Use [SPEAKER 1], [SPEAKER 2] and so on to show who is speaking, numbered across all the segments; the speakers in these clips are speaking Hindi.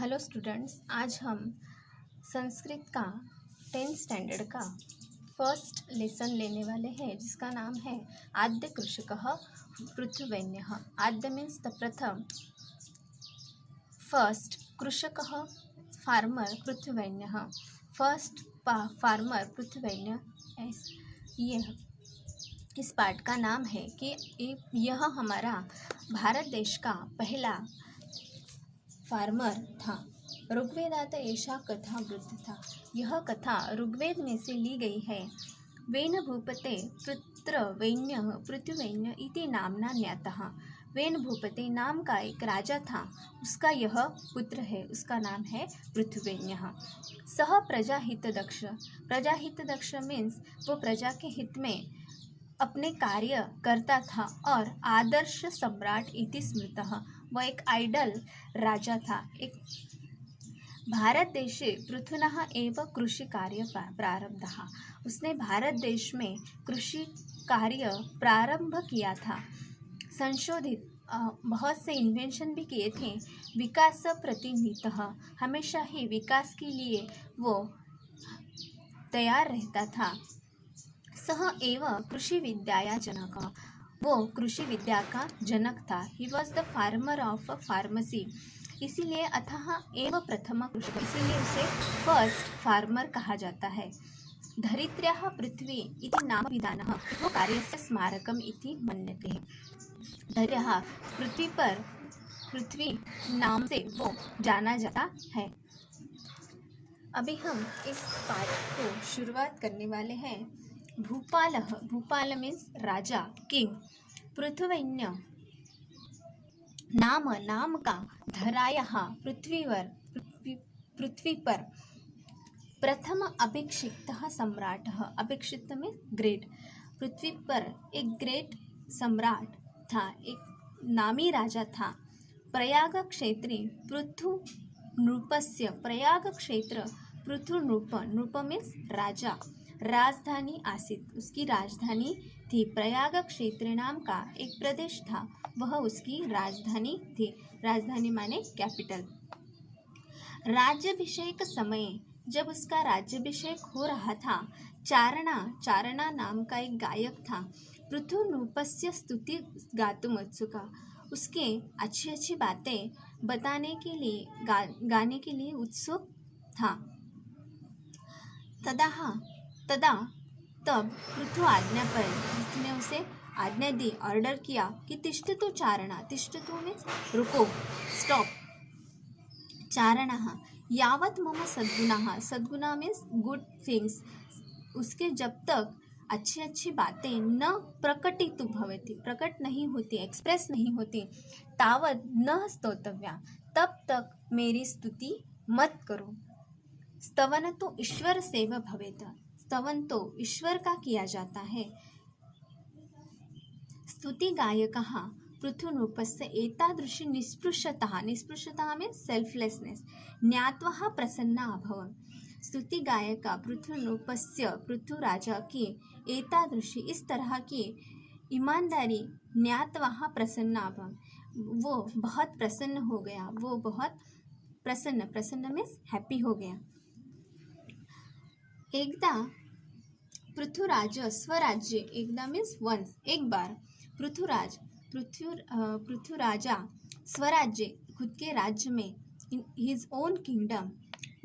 [SPEAKER 1] हेलो स्टूडेंट्स, आज हम संस्कृत का 10th स्टैंडर्ड का फर्स्ट लेसन लेने वाले हैं, जिसका नाम है आद्य कृषकः पृथुवैन्यः। आद्य मीन्स द प्रथम, फर्स्ट कृषकः फार्मर, पृथुवैन्यः फर्स्ट फार्मर पृथुवैन्य। यह इस पाठ का नाम है कि यह हमारा भारत देश का पहला फार्मर था। ऋग्वेदात ऐसा कथा वृत्त था। यह कथा ऋग्वेद में से ली गई है। वेन भूपते पुत्र वैन्य पृथुवैन्य इति नामना ज्ञातः। वेन भूपते नाम का एक राजा था, उसका यह पुत्र है, उसका नाम है पृथुवैन्यः। सह प्रजाहित दक्ष। प्रजाहित दक्ष मीन्स वो प्रजा के हित में अपने कार्य करता था। और आदर्श सम्राट इति स्मृतः, वह एक आइडल राजा था। एक भारत देशे पृथुनः एव कृषि कार्य प्रारब्धः। उसने भारत देश में कृषि कार्य प्रारंभ किया था। संशोधित बहुत से इन्वेंशन भी किए थे। विकास प्रतिनीतः, हमेशा ही विकास के लिए वो तैयार रहता था। सह एव कृषि विद्याया जनक, वो कृषि विद्या का जनक था। He was the farmer of pharmacy, इसीलिए अतः एव प्रथम कृषक, इसीलिए उसे फर्स्ट फार्मर कहा जाता है। धरित्र्याः पृथ्वी इति नाम विधानः वो कार्यस्य स्मारकम इति मन्यते। धैर्यः पृथ्वी नाम से वो जाना जाता है। अभी हम इस पाठ को शुरुआत करने वाले हैं। भूपालः, भूपाल मीन्स राजा, किंग। पृथुवैन्य नाम का, धरायाः पृथ्वी पर प्रथम अभिषिक्तः सम्राटः। अभिषिक्त में ग्रेट। पृथ्वी पर एक ग्रेट सम्राट था, एक नामी राजा था। प्रयाग क्षेत्रे पृथु नृपस्य, प्रयाग क्षेत्र पृथु नृप मीन्स राजा, राजधानी आसित, उसकी राजधानी थी। प्रयाग क्षेत्र नाम का एक प्रदेश था, वह उसकी राजधानी थी। राजधानी माने कैपिटल। राज्याभिषेक समय, जब उसका राज्याभिषेक हो रहा था, चारणा नाम का एक गायक था। पृथु नृपस्य स्तुति गातुम उत्सुका, उसके अच्छी बातें बताने के लिए, गाने के लिए उत्सुक था। तब पृथु आज्ञा पर, उसने उसे आज्ञा दी, ऑर्डर किया कि तिष्ठतु चारणा। तिष्ठतु मीन्स रुको, स्टॉप। चारणः यावत् मम सद्गुणाः, सद्गुणा मीन्स गुड थिंग्स, उसके जब तक अच्छी बातें न प्रकटितु भवति, प्रकट नहीं होती, एक्सप्रेस नहीं होती, तावत् न स्तोतव्या, तब तक मेरी स्तुति मत करो। स्तवन तो ईश्वर सेव भवेत, स्तवन तो ईश्वर का किया जाता है। स्तुति गायकः पृथुनृपस्य एतादृशी निष्पृषता, निष्पृषता मीन्स सेल्फलेसनेस, ज्ञात्वा प्रसन्ना अभवन्। स्तुति गायक पृथुनृपस्य, पृथु राजा की एतादृशी, इस तरह की ईमानदारी ज्ञात्वा प्रसन्ना अभवन्, वो बहुत प्रसन्न हो गया, वो बहुत प्रसन्न मीन्स हैप्पी हो गया। एकदा पृथुराज स्वराज्य, एकदा मीन्स वंस, एक बार पृथुराजा स्वराज्य, खुद के राज्य में, इन हिज ओन किंगडम,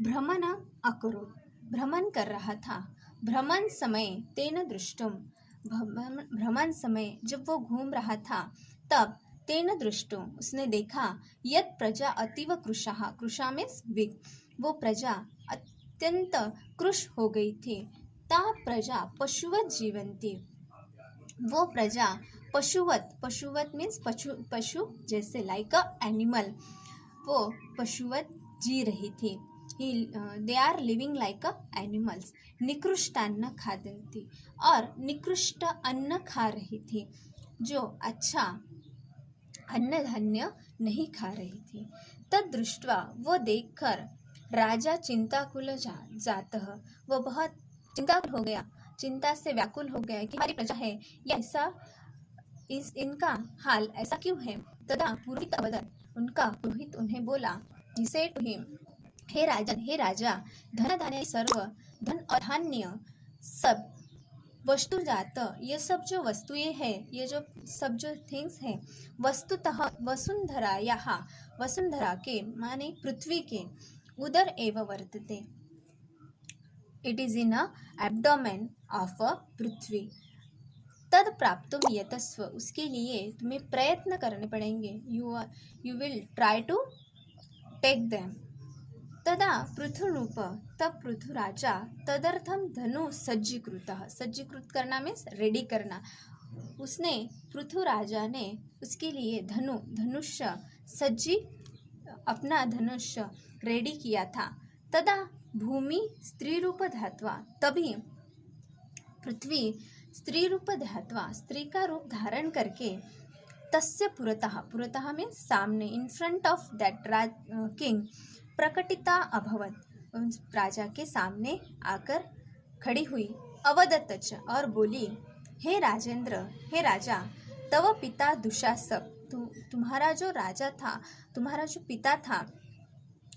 [SPEAKER 1] भ्रमण अकरोत्, भ्रमण कर रहा था। भ्रमण समय तेन दृष्टुम, भ्रमण समय जब वो घूम रहा था, तब तेन दृष्टुम उसने देखा, यत् प्रजा अतीव कृशाः, कृशा मीन्स वीक, वो प्रजा अत्यंत कृश हो गई थी। ता प्रजा पशुवत जीवंती, वो प्रजा पशुवत मीन्स पशु जैसे, लाइक अ एनिमल, वो पशुवत जी रही थी। They are living like a animals. निकृष्ट अन्न खादन्ति, और निकृष्ट अन्न खा रही थी, जो अच्छा अन्न धान्य नहीं खा रही थी। तद दृष्ट्वा, वो देखकर, राजा चिंताकुल जातः, वो बहुत चिंताकुल हो गया, चिंता से व्याकुल हो गया कि हमारी प्रजा है, या ऐसा इनका हाल ऐसा क्यों है। तदा पुरोहित अवदत्, उनका पुरोहित उन्हें बोला, He said to him, हे राजन, हे राजा, धन धान्य सर्व, धन और धान्य सब वस्तुजात, ये सब जो वस्तुएं हैं, ये जो सब जो थिंग्स हैं, वस्तुतः वसुंधरा, यहाँ वसुंधरा के माने पृथ्वी के उदर एव वर्तते, it is in a abdomen of a पृथ्वी, तद प्राप्तुम यतस्व, उसके लिए तुम्हें प्रयत्न करने पड़ेंगे, you will try to take them. तदा पृथुरूप, तब पृथु राजा, तदर्थम धनु सज्जीकृतः, सज्जीकृत करना मीन्स रेडी करना, उसने पृथु राजा ने उसके लिए धनुष्य सज्जी, अपना धनुष्य रेडी किया था। तदा भूमि स्त्री रूप धात्वा, तभी पृथ्वी स्त्री रूप धात्वा, स्त्री का रूप धारण करके, तस्य पुरतः, पुरतः में सामने, in front of that king, प्रकटिता अभवत, राजा के सामने आकर खड़ी हुई, अवदतच, और बोली, हे राजेंद्र, हे राजा, तव पिता दुशासक, तुम्हारा जो राजा था, तुम्हारा जो पिता था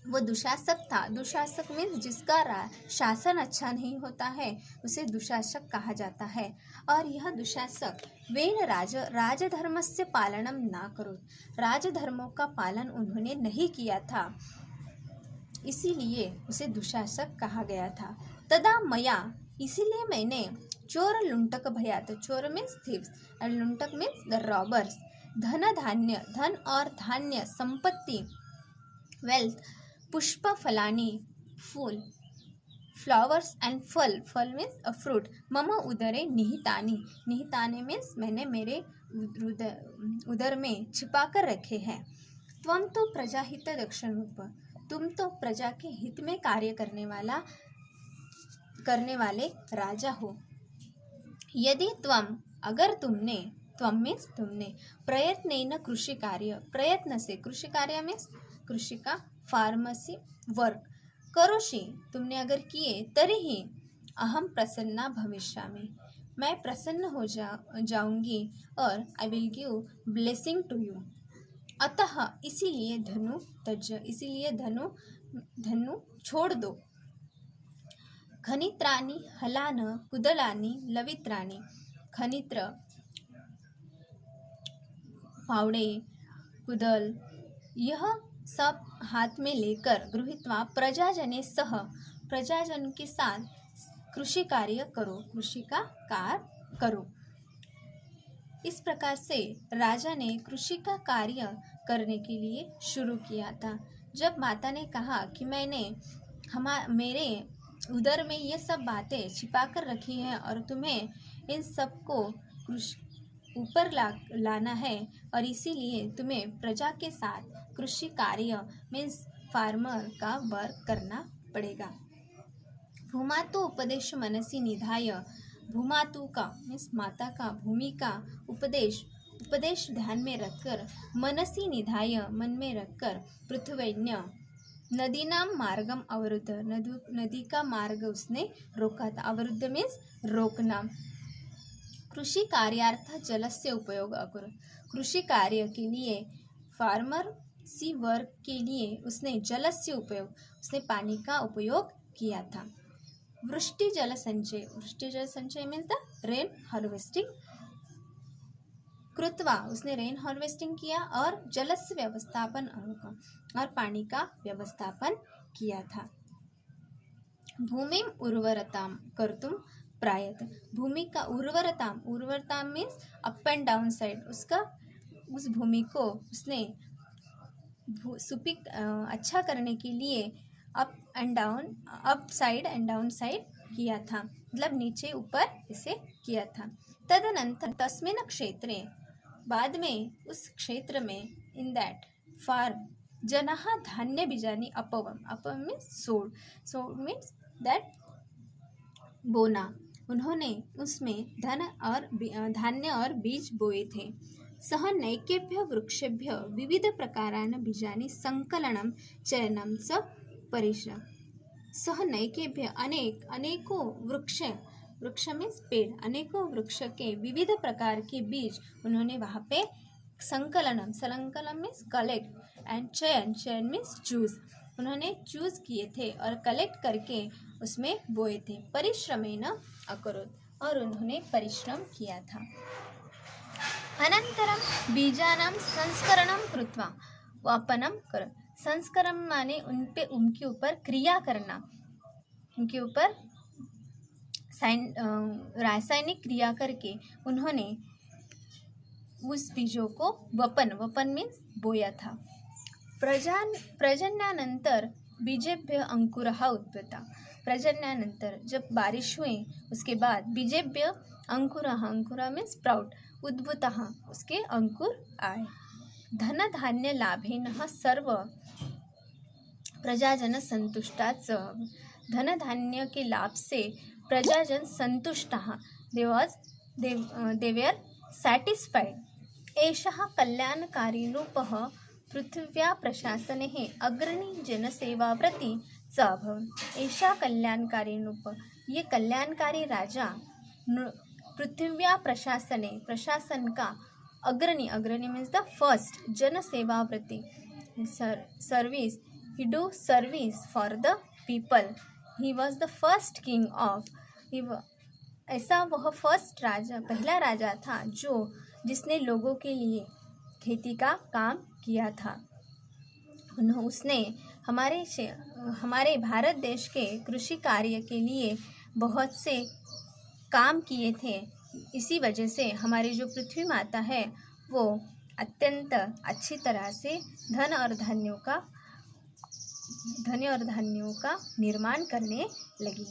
[SPEAKER 1] वो दुशासक था। दुशासक मीन्स जिसका शासन अच्छा नहीं होता है उसे दुशासक कहा जाता है। और यह दुशासक वेन राजधर्मस्य पालनम ना करो, राजधर्मों का पालन उन्होंने नहीं किया था, इसीलिए उसे दुशासक कहा गया था। तदा मया, इसीलिए मैंने चोर लुंटक भयात, चोर मीन्स थीव्स और लुंटक मीन्स द रॉबर्स, धन धान्य, धन और धान्य, संपत्ति वेल्थ, पुष्प फलानी, फूल, फ्लावर्स एंड फल, फल मीन्स अ फ्रूट, मम उदरे निहितानि, निहितानि मीन्स मैंने मेरे उदर में छिपा कर रखे हैं। त्वम तो प्रजाहित दक्षिण रूप, तुम तो प्रजा के हित में कार्य करने वाले राजा हो। यदि त्वम, अगर तुमने, त्वम मीन्स तुमने, प्रयत्न कृषि कार्य, प्रयत्न से, कृषि कार्य मीन्स कृषि का फार्मेसी वर्क, करोषि, तुमने अगर किए, तरीही अहम प्रसन्ना भविष्यामि, मैं प्रसन्न हो जाऊंगी और I will give blessing to you. अतः इसीलिए धनु तज, इसीलिए धनु छोड़ दो। खनित्राणि हलान कुदलानि लवित्राणि, खनित्र फावड़े, कुदल, यह सब हाथ में लेकर, गृहीत्वा प्रजाजने सह, प्रजाजन के साथ कृषि कार्य करो, कृषि का कार्य करो। इस प्रकार से राजा ने कृषि का कार्य करने के लिए शुरू किया था। जब माता ने कहा कि मैंने मेरे उदर में ये सब बातें छिपा कर रखी हैं और तुम्हें इन सब को ऊपर लाना है और इसीलिए तुम्हें प्रजा के साथ कृषि कार्य मीन्स फार्मर का वर्क करना पड़ेगा। भूमातु उपदेश मनसी निधाय, भूमातु का मीन्स माता का, भूमि का उपदेश ध्यान में रखकर, मनसी निधाय, मन में रखकर, पृथुवैन्य, नदी नाम मार्गम अवरुद्ध, नदी का मार्ग उसने रोका था। अवरुद्ध मीन्स रोकना। कृषि कार्यार्थ जल से उपयोग अकुर, कृषि कार्य के लिए, फार्मर सी वर्क के लिए उसने जल से उपयोग, उसने पानी का उपयोग किया था। वृष्टि जल संचय मीन्स द रेन हार्वेस्टिंग कृत्वा, उसने रेन हार्वेस्टिंग किया और जलस्य व्यवस्थापन और पानी का व्यवस्थापन किया था। भूमि उर्वरताम कर्तुम प्रायत, भूमि का उर्वरता means up and down side, उस भूमि को उसने सुपिक अच्छा करने के लिए up side and down side किया था, मतलब नीचे ऊपर इसे किया था। तदनंतर तस्मिन् क्षेत्रे, बाद में उस क्षेत्र में, इन दैट फार्म, जनाः धान्य बीजानि अपवम, अपवम मीन्स सोड मीन्स दैट बोना, उन्होंने उसमें धान्य और बीज बोए थे। सह नैकेभ्य वृक्षेभ्य विविध प्रकारान बीजानि संकलनम चयनम च परिश्रम, सह नैकेभ्य अनेकों वृक्ष मीन्स पेड़, अनेकों वृक्ष के विविध प्रकार के बीज उन्होंने वहाँ पे Sankalanam, Sankalanam means collect, and चयन, चयन मीन्स चूज, उन्होंने चूज किए थे और कलेक्ट करके उसमें बोए थे। परिश्रमेण अकरोत्, और उन्होंने परिश्रम किया था। अनंतरम बीजानां संस्करणं कृत्वा वपनं करोत्। संस्करण माने उनके ऊपर क्रिया करना, उनके ऊपर रासायनिक क्रिया करके उन्होंने उस बीजों को वपन मीन्स बोया था। प्रजन्यानंतर बीजेभ्य अंकुरः उत्पत्ता। प्रजन्यानंतर जब बारिश हुई उसके बाद बीजेभ्य अंकुरा मीन्स स्प्राउट, उद्भूतः उसके अंकुर आए। धन धान्य लाभेन सर्व प्रजाजन संतुष्टात् स। धन धान्य के लाभ से प्रजाजन संतुष्टः, दे वेर सैटिस्फाइड। एषः कल्याणकारी रूपः पृथिव्या प्रशासने अग्रणी जनसेवाव्रती च अभवत्। एषा कल्याणकारी रूप, ये कल्याणकारी राजा पृथिव्या प्रशासने, प्रशासन का अग्रणी मीन्स द फर्स्ट, जनसेवाव्रती service, he do service for the people, he was the first king of, ऐसा वह फर्स्ट राजा, पहला राजा था जिसने लोगों के लिए खेती का काम किया था। उसने हमारे भारत देश के कृषि कार्य के लिए बहुत से काम किए थे। इसी वजह से हमारी जो पृथ्वी माता है वो अत्यंत अच्छी तरह से धन और धान्यों का निर्माण करने लगी।